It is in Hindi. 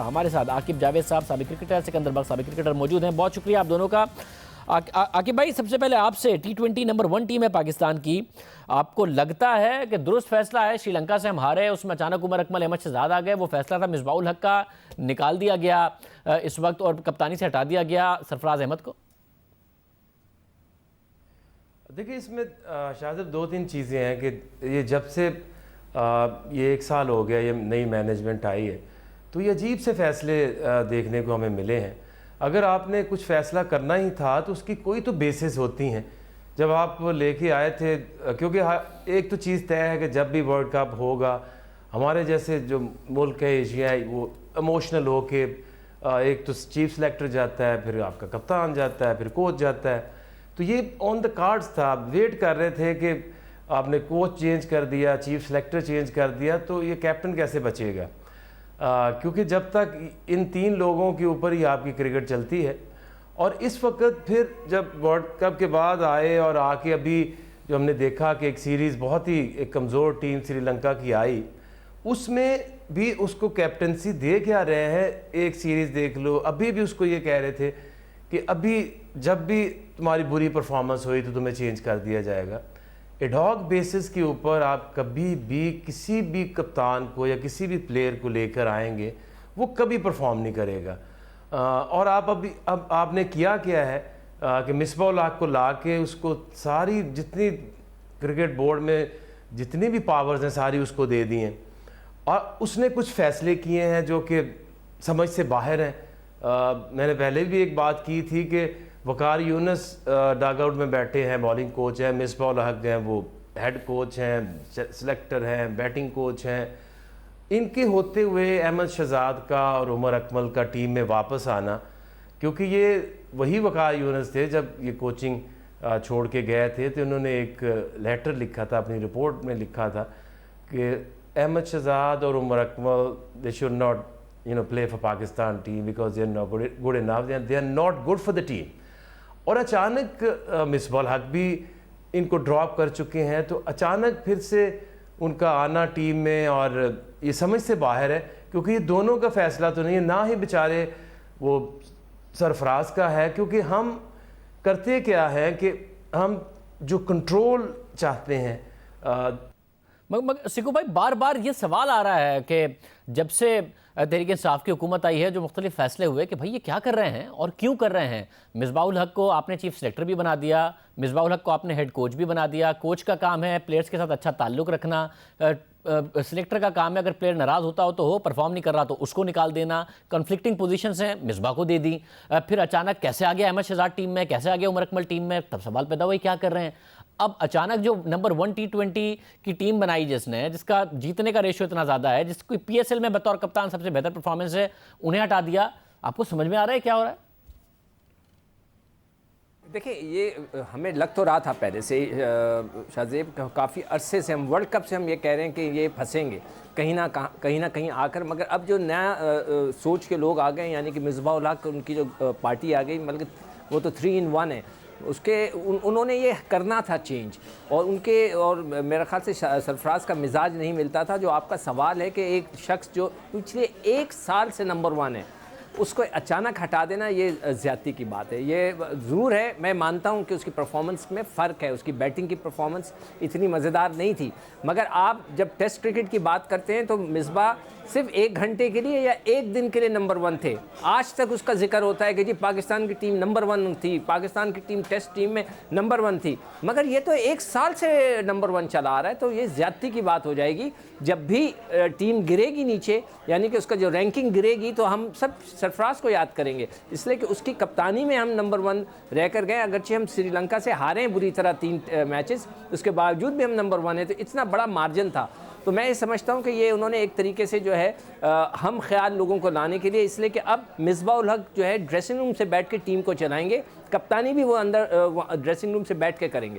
हमारे साथ आकिब जावेद साहब साबिक क्रिकेटर, सिकंदर बख्श साबिक क्रिकेटर मौजूद हैं। बहुत शुक्रिया आप दोनों का। आकिब भाई, सबसे पहले आपसे, T20 नंबर 1 टीम है पाकिस्तान की, आपको लगता है कि दुरुस्त फैसला है? श्रीलंका से हम हारे, उसमें अचानक उमर अकमल, अहमद शहजाद आ गए, वो फैसला था मिसबाउल हक का, निकाल दिया गया इस वक्त और कप्तानी से हटा दिया गया सरफराज अहमद को। देखिए, इसमें शायद 2-3 चीज़ें हैं कि ये जब से ये 1 साल हो गया, ये नई मैनेजमेंट आई है, तो ये अजीब से फैसले देखने को हमें मिले हैं। अगर आपने कुछ फ़ैसला करना ही था तो उसकी कोई तो बेसिस होती हैं। जब आप लेके आए थे, क्योंकि एक तो चीज़ तय है कि जब भी वर्ल्ड कप होगा, हमारे जैसे जो मुल्क है एशियाई, वो इमोशनल हो के एक तो चीफ सेलेक्टर जाता है, फिर आपका कप्तान जाता है, फिर कोच जाता है, तो ये ऑन द कार्ड्स था। वेट कर रहे थे कि आपने कोच चेंज कर दिया, चीफ सेलेक्टर चेंज कर दिया, तो ये कैप्टन कैसे बचेगा? क्योंकि जब तक इन 3 लोगों के ऊपर ही आपकी क्रिकेट चलती है। और इस वक्त फिर जब वर्ल्ड कप के बाद आए और आके अभी जो हमने देखा कि एक सीरीज़ बहुत ही एक कमज़ोर टीम श्रीलंका की आई, उसमें भी उसको कैप्टनसी दे क्या रहे हैं? एक सीरीज़ देख लो, अभी भी उसको ये कह रहे थे कि अभी जब भी तुम्हारी बुरी परफॉर्मेंस हुई तो तुम्हें चेंज कर दिया जाएगा। एडॉक बेसिस के ऊपर आप कभी भी किसी भी कप्तान को या किसी भी प्लेयर को लेकर आएंगे, वो कभी परफॉर्म नहीं करेगा। और आप अब आपने किया क्या है कि मिसबाउल हक को ला के उसको सारी जितनी क्रिकेट बोर्ड में जितनी भी पावर्स हैं सारी उसको दे दी हैं, और उसने कुछ फैसले किए हैं जो कि समझ से बाहर हैं। मैंने पहले भी एक बात की थी कि वकार यूनुस डग आउट में बैठे हैं, बॉलिंग कोच हैं, मिसबाउल हक हैं, वो हेड कोच हैं, सेलेक्टर हैं, बैटिंग कोच हैं। इनके होते हुए अहमद शहजाद का और उमर अकमल का टीम में वापस आना, क्योंकि ये वही वकार यूनुस थे जब ये कोचिंग छोड़ के गए थे, तो उन्होंने एक लेटर लिखा था, अपनी रिपोर्ट में लिखा था कि अहमद शहजाद और Umar Akmal they should not play for Pakistan team because they are not good enough, they are not good for the team। और अचानक मिसबाउल हक भी इनको ड्रॉप कर चुके हैं, तो अचानक फिर से उनका आना टीम में, और ये समझ से बाहर है, क्योंकि ये दोनों का फैसला तो नहीं है, ना ही बेचारे वो सरफराज का है। क्योंकि हम करते क्या है कि हम जो कंट्रोल चाहते हैं। मगर सिकू भाई, बार बार ये सवाल आ रहा है कि जब से तहरीक इंसाफ की हुकूमत आई है, जो मुख्तलिफ फैसले हुए कि भाई ये क्या कर रहे हैं और क्यों कर रहे हैं। मिसबाउल हक को आपने चीफ सेलेक्टर भी बना दिया, मिसबाउल हक को आपने हेड कोच भी बना दिया। कोच का काम है प्लेयर्स के साथ अच्छा ताल्लुक़ रखना, सिलेक्टर का काम है अगर प्लेयर नाराज़ होता हो तो हो, परफॉर्म नहीं कर रहा तो उसको निकाल देना। कन्फ्लिक्टिंग पोजीशंस हैं, मिसबा को दे दी, फिर अचानक कैसे आ गया अहमद शहजाद टीम में, कैसे आ गया उमर अकमल टीम में, तब सवाल पैदा हुआ क्या कर रहे हैं। अब अचानक जो नंबर 1 T20 की टीम बनाई जिसने, जिसका जीतने का रेशियो इतना ज़्यादा है, जिसको PSL में बतौर कप्तान सबसे बेहतर परफॉर्मेंस है, उन्हें हटा दिया। आपको समझ में आ रहा है क्या हो रहा है? देखिए, ये हमें लग तो रहा था पहले से शाहजेब, काफ़ी अरसे से हम वर्ल्ड कप से हम ये कह रहे हैं कि ये फंसेंगे कहीं ना कहीं आकर। मगर अब जो नया सोच के लोग आ गए, यानी कि मिसबाउल हक, उनकी जो पार्टी आ गई, मतलब वो तो 3 in 1 है, उसके उन्होंने ये करना था चेंज। और मेरा ख्याल से सरफराज का मिजाज नहीं मिलता था। जो आपका सवाल है कि एक शख्स जो पिछले 1 साल से नंबर 1 है, उसको अचानक हटा देना, ये ज़्यादती की बात है। ये ज़रूर है, मैं मानता हूँ कि उसकी परफॉर्मेंस में फ़र्क है, उसकी बैटिंग की परफॉर्मेंस इतनी मज़ेदार नहीं थी। मगर आप जब टेस्ट क्रिकेट की बात करते हैं तो मिसबा सिर्फ 1 घंटे के लिए या 1 दिन के लिए नंबर 1 थे। आज तक उसका जिक्र होता है कि जी पाकिस्तान की टीम नंबर 1 थी, पाकिस्तान की टीम टेस्ट टीम में नंबर 1 थी। मगर ये तो 1 साल से नंबर 1 चला आ रहा है, तो ये ज़्यादती की बात हो जाएगी। जब भी टीम गिरेगी नीचे, यानी कि उसका जो रैंकिंग गिरेगी, तो हम सब सरफराज को याद करेंगे, इसलिए कि उसकी कप्तानी में हम नंबर 1 रह कर गए। अगरचे हम श्रीलंका से हारे हैं बुरी तरह 3 मैचेस, उसके बावजूद भी हम नंबर 1 है, तो इतना बड़ा मार्जिन था। तो मैं ये समझता हूँ कि ये उन्होंने एक तरीके से जो है हम ख्याल लोगों को लाने के लिए, इसलिए कि अब मिसबाउल हक जो है ड्रेसिंग रूम से बैठ के टीम को चलाएंगे, कप्तानी भी वो अंदर ड्रेसिंग रूम से बैठ के करेंगे।